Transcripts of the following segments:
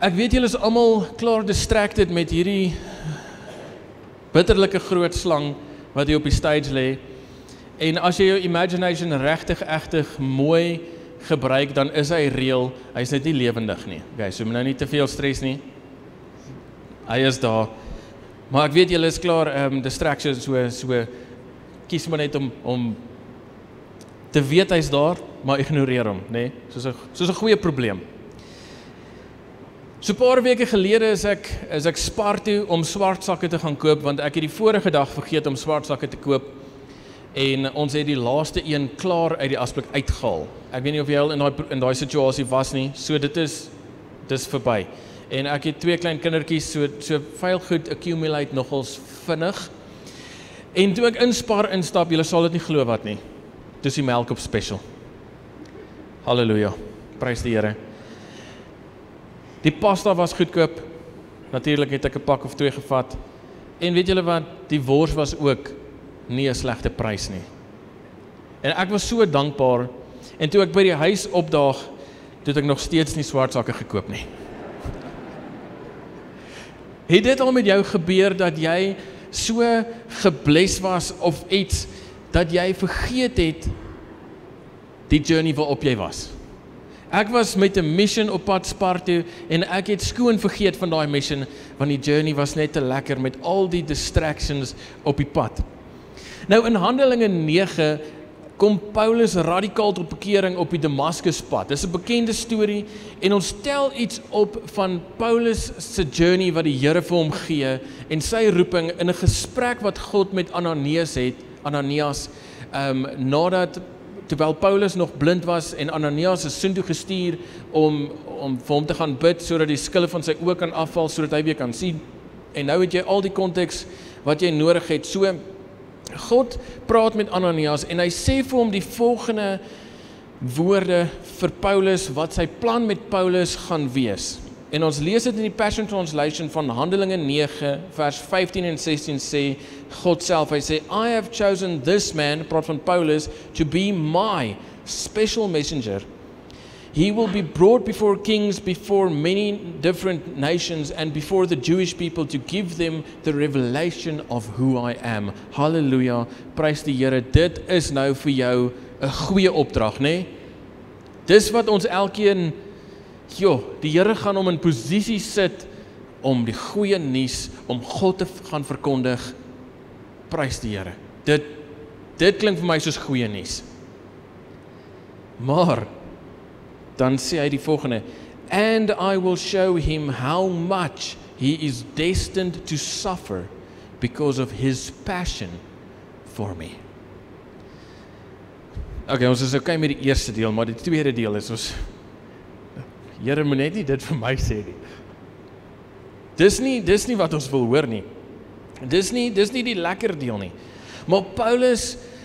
Ek weet julle is almal klaar distracted met hierdie bitterlike groot slang wat hier op die stage lê. En as jy jou imagination regtig mooi gebruik, dan is hy reël, hy is net nie lewendig nie. Okay, so moet nou nie te veel stres nie. Hy is daar. Maar ek weet julle is klaar distraction, so kies maar net om te weet hy's daar, maar ignoreer hom, nê? Soos 'n goeie probleem. So 'n paar weke gelede is ek Spar toe om swart sakke te gaan koop, want ek het die vorige dag vergeet om swart sakke te koop. En ons het die laaste een klaar uit die asblik uitgehaal. Ek weet nie of jy al in daai situasie was nie, so dis verby. En ek het 2 klein kindertjies, so vuil goed accumulate nogals vinnig. En toe ek in Spar instap, julle sal dit nie glo wat nie. Dis die melk op special. Halleluja, prys die Here. Die pasta was goedkoop. Natuurlik het ek 'n pak of 2 gevat. En weet julle wat, die wors was ook nie 'n slegte prys nie. En ek was so dankbaar. En toe ek by die huis opdaag, toe het ek nog steeds nie swart sakke gekoop nie. Het dit al met jou gebeur dat jy so gebless was of iets, dat jy vergeet het die journey waarop jy was? Ek was met 'n mission op pad Spar toe, en ek het skoon vergeet van daai mission, want die journey was net te lekker met al die distractions op die pad. Nou in Handelinge 9 kom Paulus radikaal tot bekering op die Damaskuspad. Dis 'n bekende storie en ons tel iets op van Paulus se journey wat die Here vir hom gee en sy roeping in 'n gesprek wat God met Ananias het, nadat terwyl Paulus nog blind was en Ananias is soontoe gestuur om vir hom te gaan bid sodat die skille van sy oë kan afval sodat hy weer kan sien. En nou het jy al die konteks wat jy nodig het. So God praat met Ananias en hy sê vir hom die volgende woorde vir Paulus, wat sy plan met Paulus gaan wees. En ons lees dit in die Passion Translation van Handelinge 9 vers 15 en 16 sê God self, hy sê, I have chosen this man, praat van Paulus, to be my special messenger. He will be brought before kings, before many different nations, and before the Jewish people to give them the revelation of who I am. Halleluja, prys die Here, dit is nou vir jou 'n goeie opdrag, né? Dis wat ons elkeen, die Here gaan hom in posisie sit om die goeie nuus, om God te gaan verkondig. Prys die Here. Dit klink vir my soos goeie nuus. Maar dan sê hy die volgende, and I will show him how much he is destined to suffer because of his passion for me. Okay, ons is okay met die eerste deel, maar die tweede deel is ons, Here moet net nie dit vir my sê nie. Dis nie wat ons wil hoor nie. Dis nie die lekker deel nie. Maar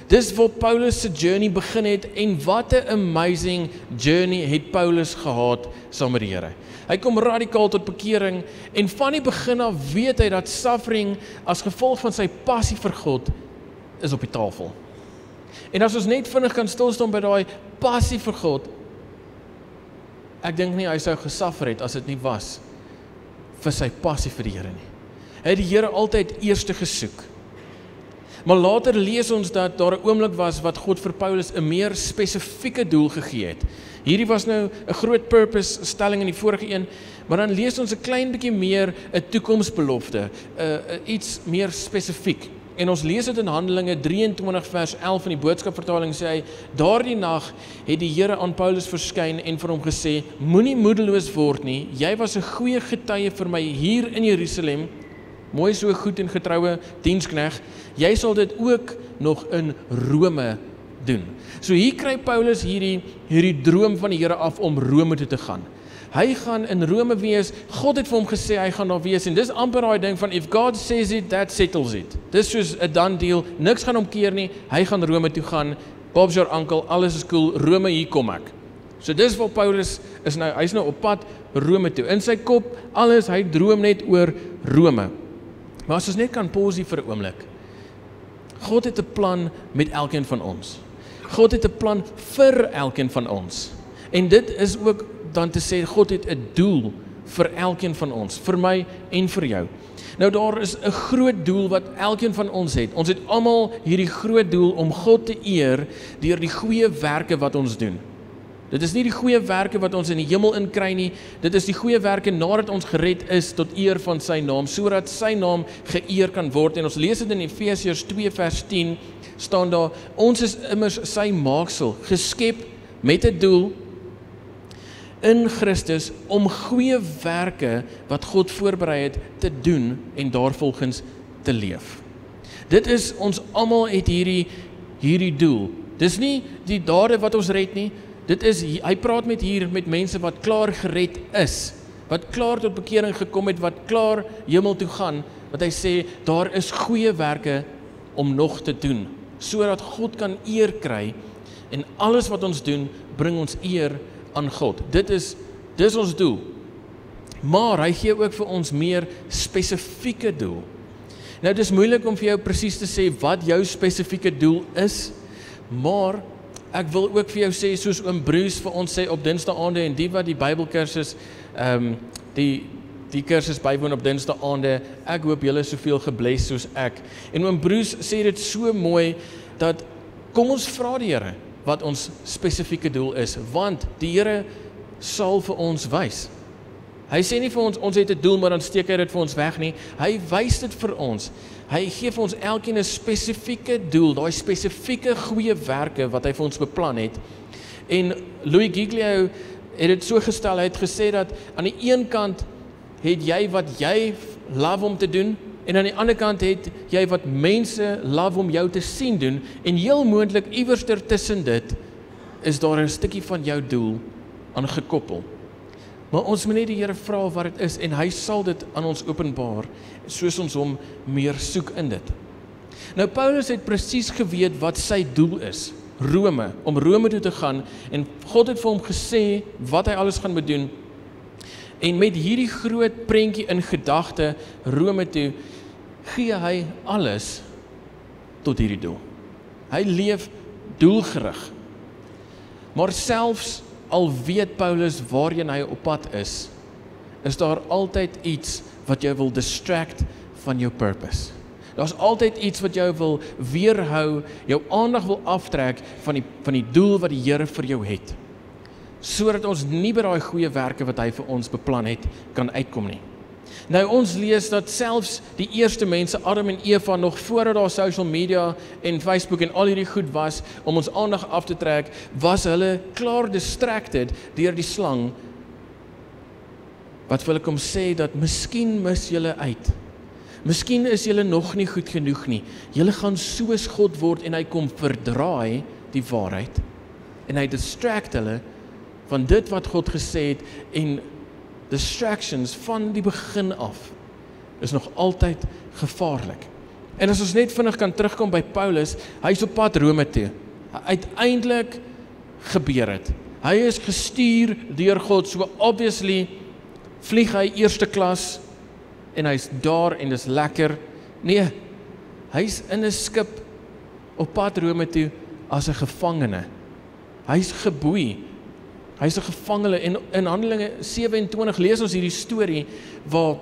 dis waar Paulus se journey begin het, en wat 'n amazing journey het Paulus gehad saam met die Here. Hy kom radikaal tot bekering, en van die begin af weet hy dat suffering as gevolg van sy passie vir God is op die tafel. En as ons net vinnig kan stilstaan by daai passie vir God, ek dink nie hy sou gesuffer het as dit nie was vir sy passie vir die Here nie. Hy het die Here altyd eerste gesoek. Maar later lees ons dat daar 'n oomblik was wat God vir Paulus 'n meer spesifieke doel gegee het. Hierdie was nou 'n groot purpose stelling in die vorige een, maar dan lees ons 'n klein bietjie meer 'n toekomsbelofte, iets meer spesifiek. En ons lees dit in Handelinge 23 vers 11 in die boodskapvertaling sê hy, daardie nag het die Here aan Paulus verskyn en vir hom gesê, moenie moedeloos word nie, jy was 'n goeie getuie vir my hier in Jerusalem, mooi so goed en getroue dienskneg, jy sal dit ook nog in Rome doen. So hier kry Paulus hierdie droom van die Here af om Rome toe te gaan. Hy gaan in Rome wees, God het vir hom gesê hy gaan daar wees, en dis amper daai ding van, if God says it, that settles it. Dis soos 'n done deal, niks gaan omkeer nie, hy gaan Rome toe gaan, Bob's your uncle, alles is cool, Rome, hier kom ek. So dis waar Paulus is nou, hy's nou op pad Rome toe, in sy kop, alles, hy droom net oor Rome. Maar as ons net kan pause vir 'n oomblik. God het 'n plan met elkeen van ons. God het 'n plan vir elkeen van ons. En dit is ook dan te sê, God het 'n doel vir elkeen van ons, vir my en vir jou. Nou daar is 'n groot doel wat elkeen van ons het. Ons het almal hierdie groot doel om God te eer deur die goeie werke wat ons doen. Dit is nie die goeie werke wat ons in die hemel inkry nie, dit is die goeie werke nadat ons gered is tot eer van sy naam, sodat sy naam geëer kan word. En ons lees dit in Efesiërs 2 vers 10, staan daar, ons is immers sy maaksel, geskep met 'n doel in Christus om goeie werke wat God voorberei het te doen en daarvolgens te leef. Dit is ons almal het hierdie doel. Dis nie die dade wat ons red nie. Dit is hy praat met mense wat klaar gered is, wat klaar tot bekering gekom het, wat klaar hemel toe gaan, wat hy sê daar is goeie werke om nog te doen, sodat God kan eer kry en alles wat ons doen bring ons eer aan God. Dis ons doel. Maar hy gee ook vir ons meer spesifieke doel. Nou, dit is moeilik om vir jou presies te sê wat jou spesifieke doel is, maar ek wil ook vir jou sê, soos oom Bruce vir ons sê op dinsdaande, en die wat die Bybelkursus, die kursus bywoon op dinsdaande, ek hoop julle is soveel gebless soos ek. En oom Bruce sê dit so mooi, dat kom ons vra die Here, wat ons spesifieke doel is, want die Here sal vir ons wys. Hy sê nie vir ons, ons het 'n doel, maar dan steek hy dit vir ons weg nie. Hy wys dit vir ons. Hy gee vir ons elkeen 'n spesifieke doel, daai spesifieke goeie werke wat hy vir ons beplan het. En Louis Giglio het dit so gestel, hy het gesê dat aan die een kant het jy wat jy love om te doen, en aan die ander kant het jy wat mense love om jou te sien doen, en heel moontlik iewers tussen dit, is daar 'n stukkie van jou doel aan gekoppel. Maar ons moet net die Here vra wat dit is, en hy sal dit aan ons openbaar, soos ons hom meer soek in dit. Nou Paulus het presies geweet wat sy doel is, Rome, om Rome toe te gaan, en God het vir hom gesê wat hy alles gaan bedoen, en met hierdie groot prentjie in gedagte Rome toe, gee hy alles tot hierdie doel. Hy leef doelgerig. Maar selfs al weet Paulus waarheen hy op pad is daar altyd iets wat jou wil distract van jou purpose. Daar's altyd iets wat jou wil weerhou, jou aandag wil aftrek van die doel wat die Here vir jou het, sodat ons nie by daai goeie werke wat hy vir ons beplan het, kan uitkom nie. Nou ons lees dat selfs die eerste mense, Adam en Eva, nog voordat daar social media en Facebook en al hierdie goed was, om ons aandag af te trek, was hulle klaar distracted deur die slang, wat vir hulle kom sê dat miskien mis julle uit. Miskien is julle nog nie goed genoeg nie. Julle gaan soos God word, en hy kom verdraai die waarheid. En hy distract hulle van dit wat God gesê het, en distractions van die begin af is nog altyd gevaarlik. En as ons net vinnig kan terugkom by Paulus, hy is op pad Rome toe. Uiteindelik gebeur het. Hy is gestuur deur God, so obviously vlieg hy eerste klas en hy's daar en dis lekker. Nee, hy's in 'n skip op pad Rome toe as 'n gevangene. Hy's geboei. Hy's 'n gevangene, en in Handelinge 27 lees ons hierdie storie waar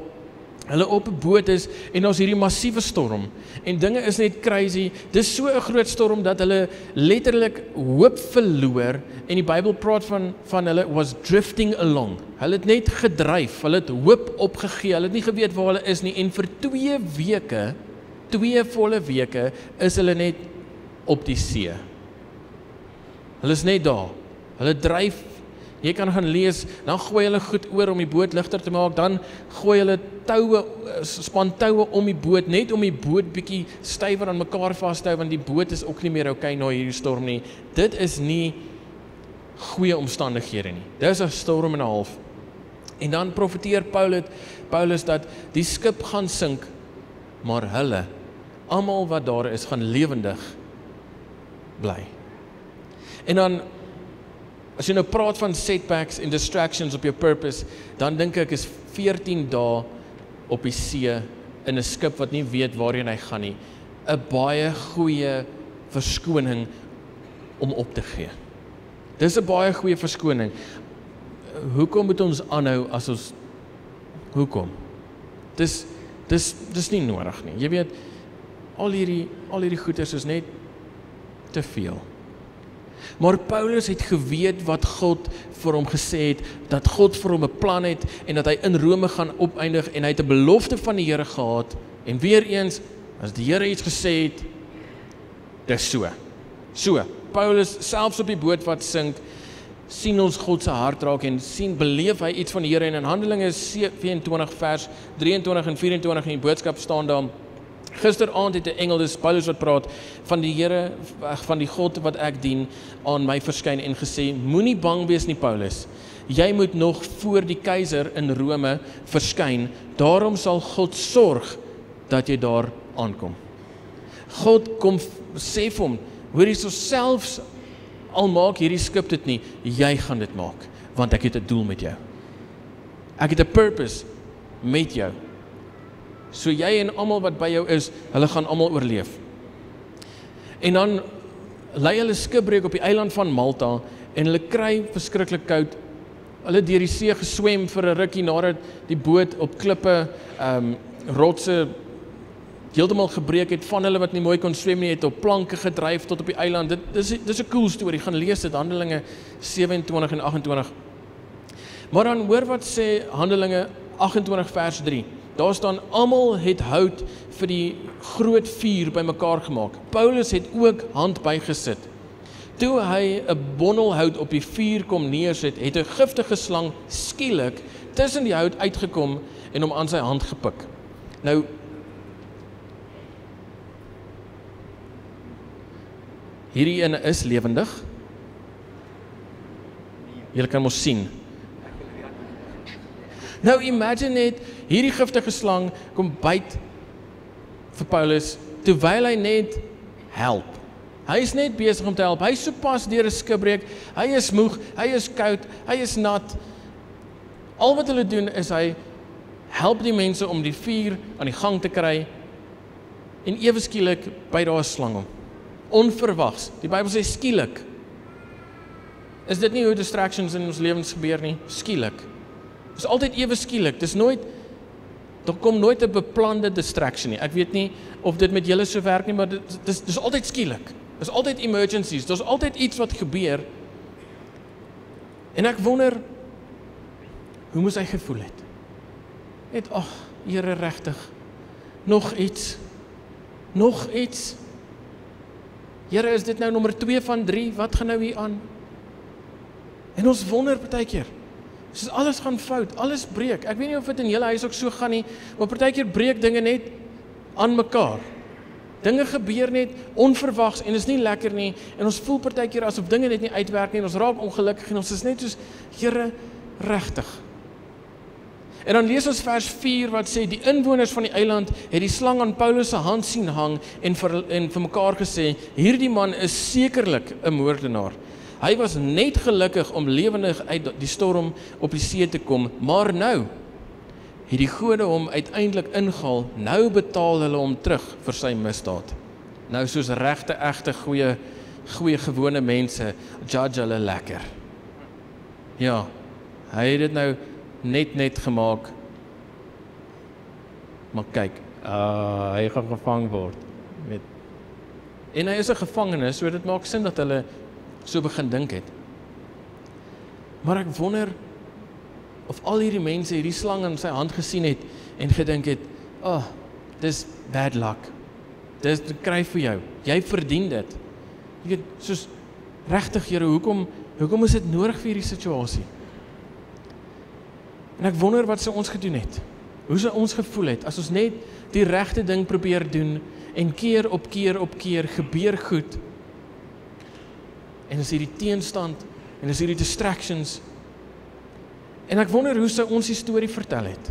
hulle op 'n boot is en ons hierdie massiewe storm en dinge is net crazy. Dis so 'n groot storm dat hulle letterlik hoop verloor, en die Bybel praat van hulle was drifting along. Hulle het net gedryf, hulle het hoop opgegee, hulle het nie geweet waar hulle is nie, en vir 2 volle weke is hulle net op die see. Hulle is net daar. Hulle dryf. Jy kan gaan lees, dan gooi hulle goed oor om die boot ligter te maak, dan gooi hulle span toue om die boot, net om die boot bietjie stywer aan mekaar vashou, want die boot is ook nie meer okay na hierdie storm nie. Dit is nie goeie omstandighede nie. Dit is 'n storm en 'n half. En dan profeteer Paulus dat die skip gaan sink, maar hulle, almal wat daar is, gaan lewendig bly. En dan as jy nou praat van setbacks en distractions op jou purpose, dan dink ek is 14 dae op die see in 'n skip wat nie weet waarheen hy gaan nie, 'n baie goeie verskoning om op te gee. Dis 'n baie goeie verskoning. Hoekom moet ons aanhou as ons Hoekom? Dis nie nodig nie. Jy weet, al hierdie goeders is net te veel. Maar Paulus het geweet wat God vir hom gesê het, dat God vir hom 'n plan het, en dat hy in Rome gaan opeindig, en hy het 'n belofte van die Here gehad, en weer eens, as die Here iets gesê het, dis so. Paulus, selfs op die boot wat sink, sien ons God se hart raak, en beleef hy iets van die Here, en in Handelinge 24 vers 23 en 24 in die boodskap staan daar, gisteraand het 'n engel, dis Paulus wat praat, van die Here, van die God wat ek dien, aan my verskyn en gesê, moenie bang wees nie, Paulus, jy moet nog voor die keiser in Rome verskyn, daarom sal God sorg dat jy daar aankom. God kom sê vir hom, hoor jy so, selfs al maak hierdie skip dit nie, jy gaan dit maak, want ek het 'n doel met jou. Ek het 'n purpose met jou. So jy en almal wat by jou is, hulle gaan almal oorleef. En dan lei hulle skipbreek op die eiland van Malta, en hulle kry verskriklik koud. Hulle deur die see geswem vir 'n rukkie, nadat die boot op klippe, rotse heeltemal gebreek het, van hulle wat nie mooi kon swem nie, het op planke gedryf tot op die eiland. Dis 'n cool storie, gaan lees dit, Handelinge 27 en 28. Maar dan hoor wat sê Handelinge 28 vers 3. Daar staan, almal het hout vir die groot vuur bymekaar gemaak. Paulus het ook hand bygesit. Toe hy 'n bondel hout op die vuur kom neersit, het 'n giftige slang skielik tussen die hout uitgekom en hom aan sy hand gepik. Nou, hierdie ene is lewendig. Julle kan mos sien. Nou imagine net, hierdie giftige slang kom byt vir Paulus, terwyl hy net help. Hy is net besig om te help. Hy is so pas deur 'n skipbreek. Hy is moeg, hy is koud, hy is nat. Al wat hulle doen is hy help die mense om die vuur aan die gang te kry, en ewe skielik byt daar 'n slang hom. Onverwags. Die Bybel sê skielik. Is dit nie hoe distractions in ons lewens gebeur nie? Skielik. Dis altyd ewe skielik. Daar kom nooit 'n beplande distraction nie. Ek weet nie of dit met julle so werk nie, maar dis altyd skielik. Dis altyd emergencies. Daar's altyd iets wat gebeur. En ek wonder, hoe moes hy gevoel het? Net, ag, Here, regtig. Nog iets. Here, is dit nou nommer 2 van 3? Wat gaan nou hier aan? En ons wonder partykeer. Soos alles gaan fout, alles breek. Ek weet nie of dit in julle huis ook so gaan nie, maar partykeer breek dinge net aan mekaar. Dinge gebeur net onverwags en is nie lekker nie, en ons voel partykeer asof dinge net nie uitwerk nie, en ons raak ongelukkig en ons is net soos, Here, regtig. En dan lees ons vers 4 wat sê, die inwoners van die eiland het die slang aan Paulus se hand sien hang en vir mekaar gesê, hierdie man is sekerlik 'n moordenaar. Hy was net gelukkig om lewendig uit die storm op die see te kom, maar nou het die gode hom uiteindelik ingehaal, nou betaal hulle hom terug vir sy misdaad. Nou soos regte, egte, goeie gewone mense, judge hulle lekker. Ja, hy het dit nou net gemaak, maar kyk, hy gaan gevang word. En hy is 'n gevangene, so dit maak sin dat hulle so begin dink het. Maar ek wonder of al hierdie mense hierdie slang in sy hand gesien het en gedink het, dis bad luck. Dis kry vir jou. Jy verdien dit. Jy weet, soos regtig, Here, hoekom is dit nodig vir hierdie situasie? En ek wonder wat sou ons gedoen het. Hoe sou ons gevoel het as ons net die regte ding probeer doen en keer op keer gebeur goed. En is hierdie teenstand, en is hierdie distractions. En ek wonder hoe sou ons die storie vertel het.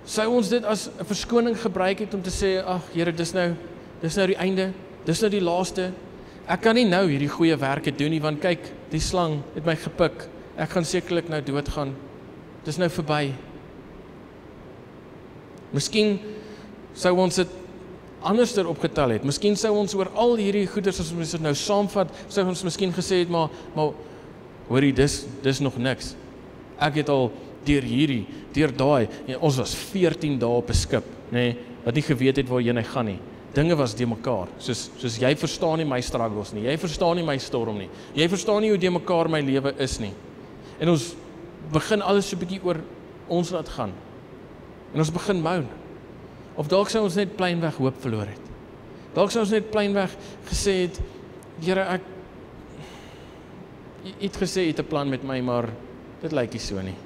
Sou ons dit as 'n verskoning gebruik het om te sê, ag Here, dis nou die einde, dis nou die laaste. Ek kan nie nou hierdie goeie werke doen nie, want kyk, die slang het my gepik. Ek gaan sekerlik nou doodgaan. Dis nou verby. Miskien sou ons dit anderster opgetel het. Miskien sou ons oor al hierdie goeders, as ons dit nou saamvat, sou ons miskien gesê het, maar hoorie, dis nog niks. Ek het al deur daai. Ja, ons was 14 dae op 'n skip, nê, wat nie geweet het waarheen hy gaan nie. Dinge was de mekaar, soos jy verstaan nie my struggles nie, jy verstaan nie my storm nie, jy verstaan nie hoe de mekaar my lewe is nie. En ons begin alles so 'n bietjie oor ons laat gaan. En ons begin moan. Of dalk sou ons net pleinweg hoop verloor het. Dalk sou ons net pleinweg gesê het, Here, jy het gesê jy het 'n plan met my, maar dit lyk nie so nie.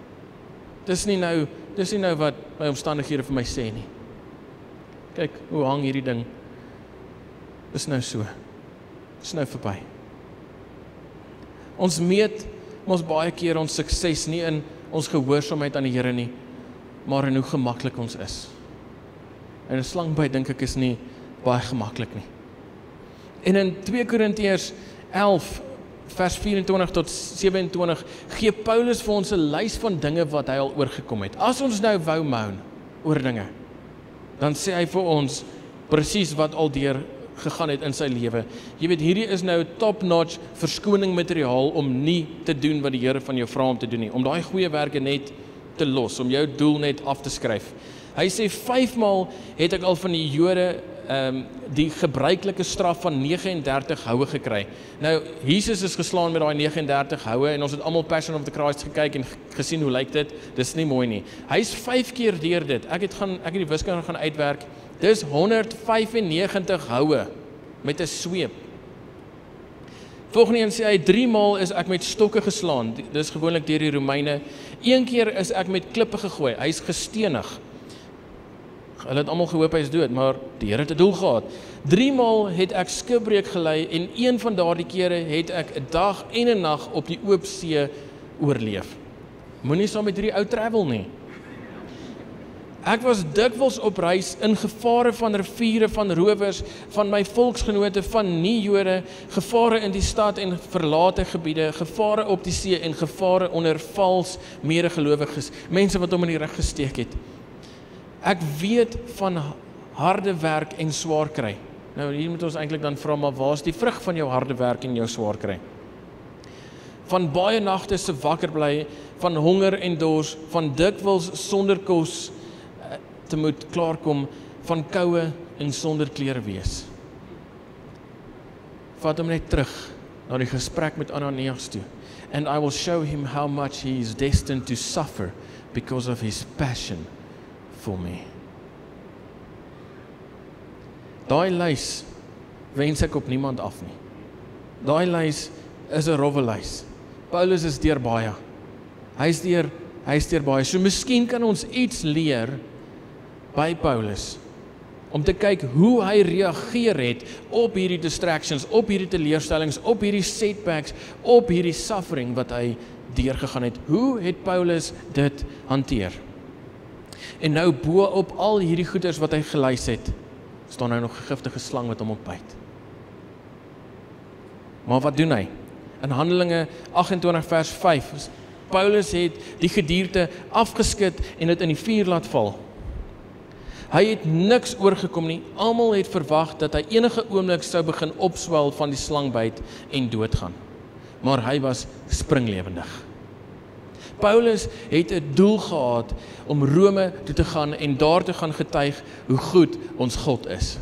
Dis nie nou wat my omstandighede vir my sê nie. Kyk, hoe hang hierdie ding? Dis nou so. Dis nou verby. Ons meet ons baie keer ons sukses nie in ons gehoorsaamheid aan die Here nie, maar in hoe gemaklik ons is. En 'n slangbyt dink ek is nie baie gemaklik nie. En in 2 Korintiërs 11 vers 24 tot 27 gee Paulus vir ons 'n lys van dinge wat hy al oorgekom het. As ons nou wou moan oor dinge, dan sê hy vir ons presies wat al deur gegaan het in sy lewe. Jy weet, hierdie is nou top-notch verskoning materiaal om nie te doen wat die Here van jou vra om te doen nie, om daai goeie werke net te los, om jou doel net af te skryf. Hy sê 5 maal het ek al van die Jode die gebruikelike straf van 39 houe gekry. Nou, Jesus is geslaan met daai 39 houe en ons het almal Passion of the Christ gekyk en gesien hoe lyk dit. Dis nie mooi nie. Hy is 5 keer deur dit. Ek het die wiskunde gaan uitwerk. Dis 195 houe met 'n sweep. Volgende een sê hy 3 maal is ek met stokke geslaan. Dis gewoonlik deur die Romeine. 1 keer is ek met klippe gegooi. Hy's gestenig. Hulle het almal gehoop hy is dood, maar die Here het 'n doel gehad. 3 maal het ek skipbreek gelei en een van daardie kere het ek 'n dag en 'n nag op die oop see oorleef. Moenie saam met hierdie ou travel nie. Ek was dikwels op reis in gevare van riviere, van rowers, van my volksgenote, van nie-Jode, gevare in die stad en verlate gebiede, gevare op die see en gevare onder vals medegelowiges, mense wat hom in die rug gesteek het. Ek weet van harde werk en swaar kry. Nou hier moet ons eintlik dan vra, maar waar is die vrug van jou harde werk en jou swaar kry? Van baie nagte se wakker bly, van honger en dors, van dikwels sonder kos te moet klaarkom, van koue en sonder klere wees. Vat hom net terug na die gesprek met Ananias toe. And I will show him how much he is destined to suffer because of his passion for me. Daai lys wens ek op niemand af nie. Daai lys is 'n rowwe lys. Paulus is deur baie. Hy is deur baie. So miskien kan ons iets leer by Paulus om te kyk hoe hy reageer het op hierdie distractions, op hierdie teleurstellings, op hierdie setbacks, op hierdie suffering wat hy deurgegaan het. Hoe het Paulus dit hanteer? En nou bo op al hierdie goeders wat hy gelys het, staan nou nog 'n giftige slang wat hom opbyt. Maar wat doen hy? In Handelinge 28 vers 5, Paulus het die gedierte afgeskit en dit in die vuur laat val. Hy het niks oorgekom nie. Almal het verwag dat hy enige oomblik sou begin opswel van die slangbyt en doodgaan. Maar hy was springlewendig. Paulus het 'n doel gehad om Rome toe te gaan en daar te gaan getuig hoe goed ons God is.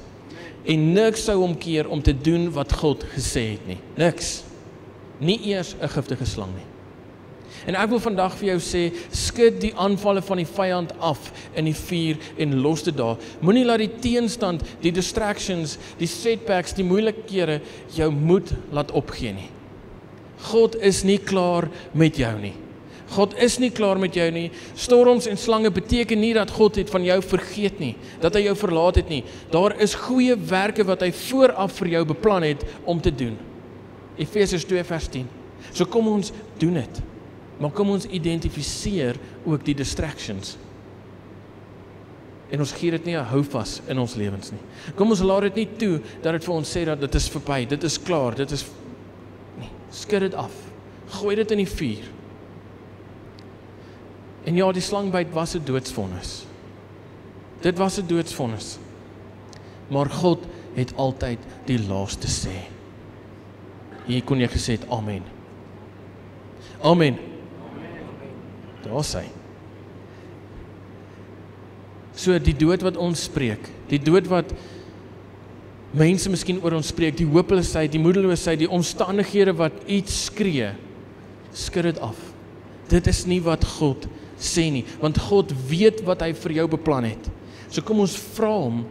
En niks sou hom keer om te doen wat God gesê het nie. Niks. Nie eers 'n giftige slang nie. En ek wil vandag vir jou sê, skud die aanvalle van die vyand af in die vuur en los dit daar. Moenie laat die teenstand, die distractions, die setbacks, die moeilikhede jou moed laat opgee nie. God is nie klaar met jou nie. God is nie klaar met jou nie. Storms en slange beteken nie dat God het van jou vergeet nie, dat hy jou verlaat het nie. Daar is goeie werke wat hy vooraf vir jou beplan het om te doen. Efesiërs 2 vers 10. So kom ons doen dit. Maar kom ons identifiseer ook die distractions. En ons gee dit nie 'n houvas in ons lewens nie. Kom ons laat dit nie toe dat dit vir ons sê dat dit is verby, dit is klaar, dit is nee, skud dit af. Gooi dit in die vuur. En ja, die slangbyt was 'n doodsvonnis. Dit was 'n doodsvonnis. Maar God het altyd die laaste sê. Hier kon jy gesê het, amen. Amen. Daar sê. So die dood wat ons spreek, die dood wat mense miskien oor ons spreek, die hopeloosheid, die moedeloosheid, die omstandighede wat iets skree, skud dit af. Dit is nie wat God sê nie, want God weet wat hy vir jou beplan het. So kom ons vra hom,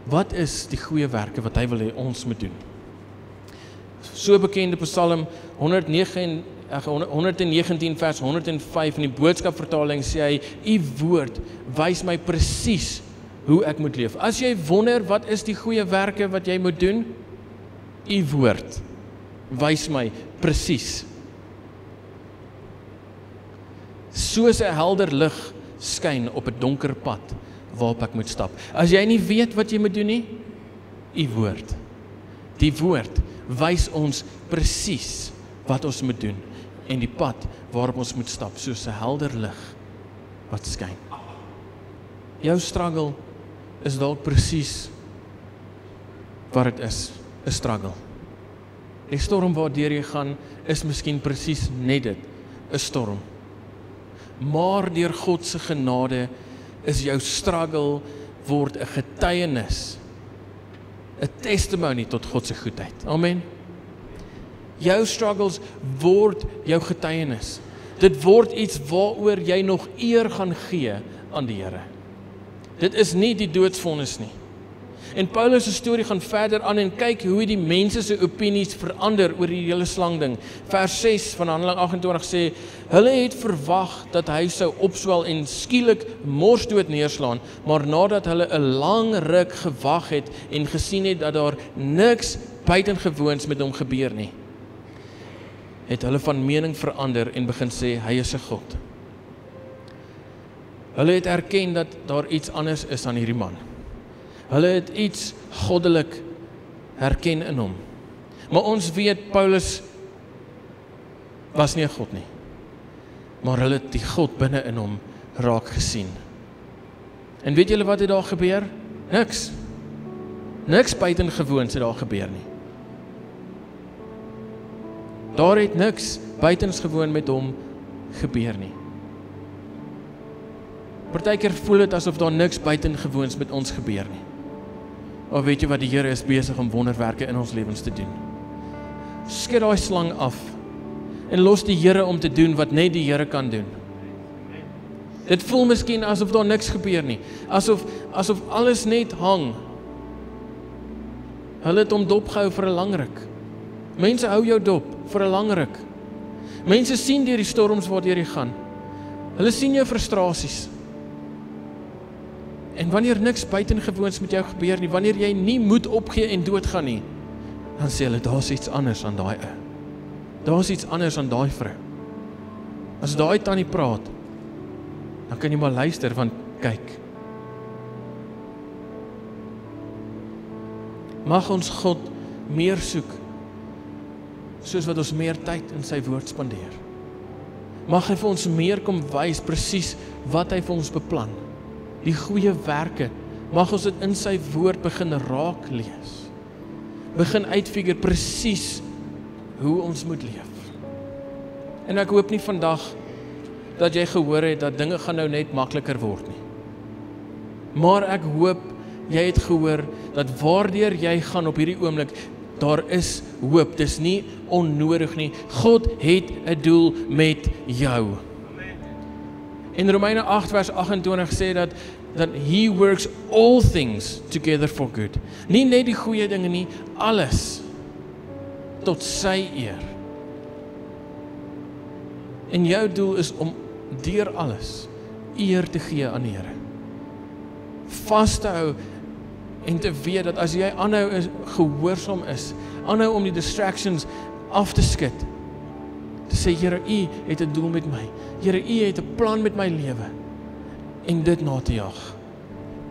wat is die goeie werke wat hy wil hê ons moet doen? So bekende Psalm 119 vers 105 in die boodskapvertaling sê hy, u woord wys my presies hoe ek moet leef. As jy wonder wat is die goeie werke wat jy moet doen, u woord wys my presies. Soos 'n helder lig skyn op 'n donker pad waarop ek moet stap. As jy nie weet wat jy moet doen nie, u woord. Die woord wys ons presies wat ons moet doen en die pad waarop ons moet stap, soos 'n helder lig wat skyn. Jou struggle is dalk presies wat dit is, 'n struggle. Die storm waardeur jy gaan is miskien presies net dit, 'n storm. Maar deur God se genade is jou struggle word 'n getuienis, 'n testimony tot God se goedheid. Amen. Jou struggles word jou getuienis. Dit word iets waaroor jy nog eer gaan gee aan die Here. Dit is nie die doodsvonnis nie. En Paulus se storie gaan verder aan en kyk hoe die mense se opinies verander oor die hele slang ding. Vers 6 van Handelinge 28 sê, hulle het verwag dat hy sou opswel en skielik morsdood neerslaan, maar nadat hulle 'n lang ruk gewag het en gesien het dat daar niks buitengewoons met hom gebeur nie, het hulle van mening verander en begin sê, hy is 'n god. Hulle het erken dat daar iets anders is aan hierdie man. Hulle het iets goddelik herken in hom. Maar ons weet, Paulus was nie 'n god nie. Maar hulle het die God binne in hom raak gesien. En weet julle wat het daar gebeur? Niks. Niks buitengewoons het daar gebeur nie. Daar het niks buitensgewoon met hom gebeur nie. Partykeer voel dit asof daar niks buitengewoons met ons gebeur nie. Maar weet jy wat, die Here is besig om wonderwerke in ons lewens te doen. Skud daai slang af en los die Here om te doen wat net die Here kan doen. Dit voel miskien asof daar niks gebeur nie, asof alles net hang. Hulle het hom dopgehou vir 'n lang ruk. Mense hou jou dop vir 'n lang ruk. Mense sien deur die storms waardeur jy gaan. Hulle sien jou frustrasies. En wanneer niks buitengewoons met jou gebeur nie, wanneer jy nie moed opgee en doodgaan nie, dan sê hulle, daar's iets anders aan daai ou. Daar's iets anders aan daai vrou. As daai tannie praat, dan kan jy maar luister, want kyk. Mag ons God meer soek, soos wat ons meer tyd in sy woord spandeer. Mag hy vir ons meer kom wys presies wat hy vir ons beplan. Die goeie werke, mag ons dit in sy woord begin raak lees. Begin uitfigure presies hoe ons moet leef. En ek hoop nie vandag dat jy gehoor het dat dinge gaan nou net makliker word nie. Maar ek hoop jy het gehoor dat waardeur jy gaan op hierdie oomblik, daar is hoop. Dis nie onnodig nie. God het 'n doel met jou. In Romeine 8 vers 28 sê dat he works all things together for good. Nie net die goeie dinge nie, alles tot sy eer. En jou doel is om deur alles eer te gee aan die Here. Vas te hou en te weet dat as jy aanhou gehoorsaam is, aanhou om die distractions af te skud, te sê, Here, U het 'n doel met my. Here, U het 'n plan met my lewe. En dit na te jag.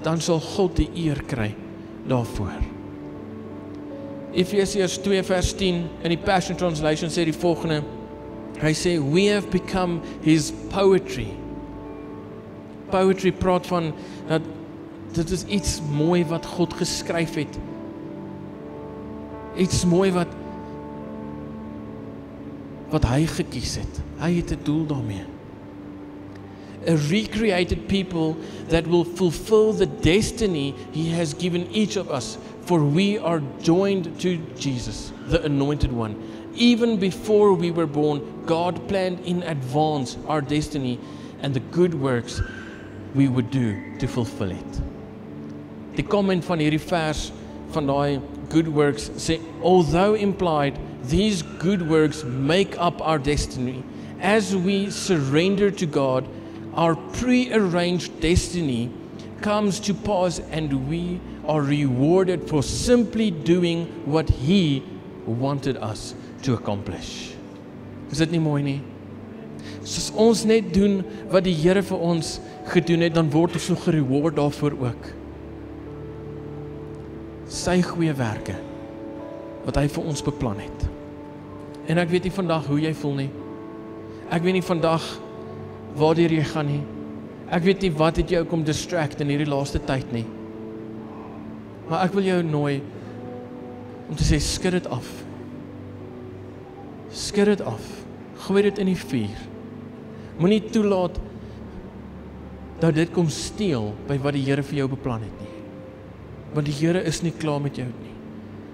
Dan sal God die eer kry daarvoor. Efesiërs 2 vers 10 in die Passion Translation sê die volgende. Hy sê, we have become his poetry. Poetry praat van dat dit is iets mooi wat God geskryf het. Iets mooi wat hy gekies het. Hy het 'n doel daarmee. a recreated people that will fulfill the destiny He has given each of us, for we are joined to Jesus, the Anointed One. Even before we were born, God planned in advance our destiny and the good works we would do to fulfill it. Die comment van hierdie vers van daai good works sê, although implied, these good works make up our destiny. As we surrender to God, our pre-arranged destiny comes to pass and we are rewarded for simply doing what He wanted us to accomplish. Is dit nie mooi nie? Soos ons net doen wat die Here vir ons gedoen het, dan word ons so gereward daarvoor ook. Sy goeie werke wat hy vir ons beplan het. En ek weet nie vandag hoe jy voel nie. Ek weet nie vandag waardeur jy gaan nie. Ek weet nie wat het jou kom distract in hierdie laaste tyd nie. Maar ek wil jou nooi om te sê, skud dit af. Skud dit af. Gooi dit in die vuur. Moenie toelaat dat dit kom steel by wat die Here vir jou beplan het nie. Want die Here is nie klaar met jou nie.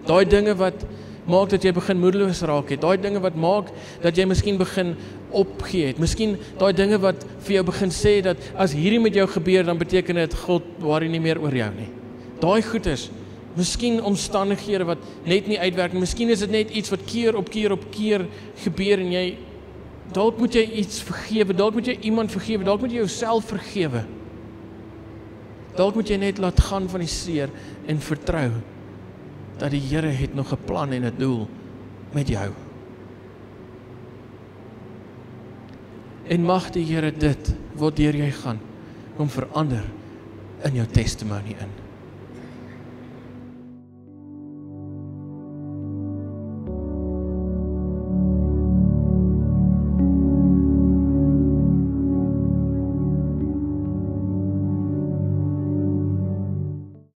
Daai dinge wat maak dat jy begin moedeloos raak het, daai dinge wat maak dat jy miskien begin opgee het, miskien daai dinge wat vir jou begin sê dat as hierdie met jou gebeur, dan beteken dit God worry nie meer oor jou nie. Daai goeders, miskien omstandighede wat net nie uitwerk nie, miskien is dit net iets wat keer op keer gebeur en jy, dalk moet jy iets vergewe, dalk moet jy iemand vergewe, dalk moet jy jouself vergewe. Dalk moet jy net laat gaan van die seer en vertrou dat die Here het nog 'n plan en 'n doel met jou. En mag die Here dit, waardeur jy gaan, kom verander in jou testimony in.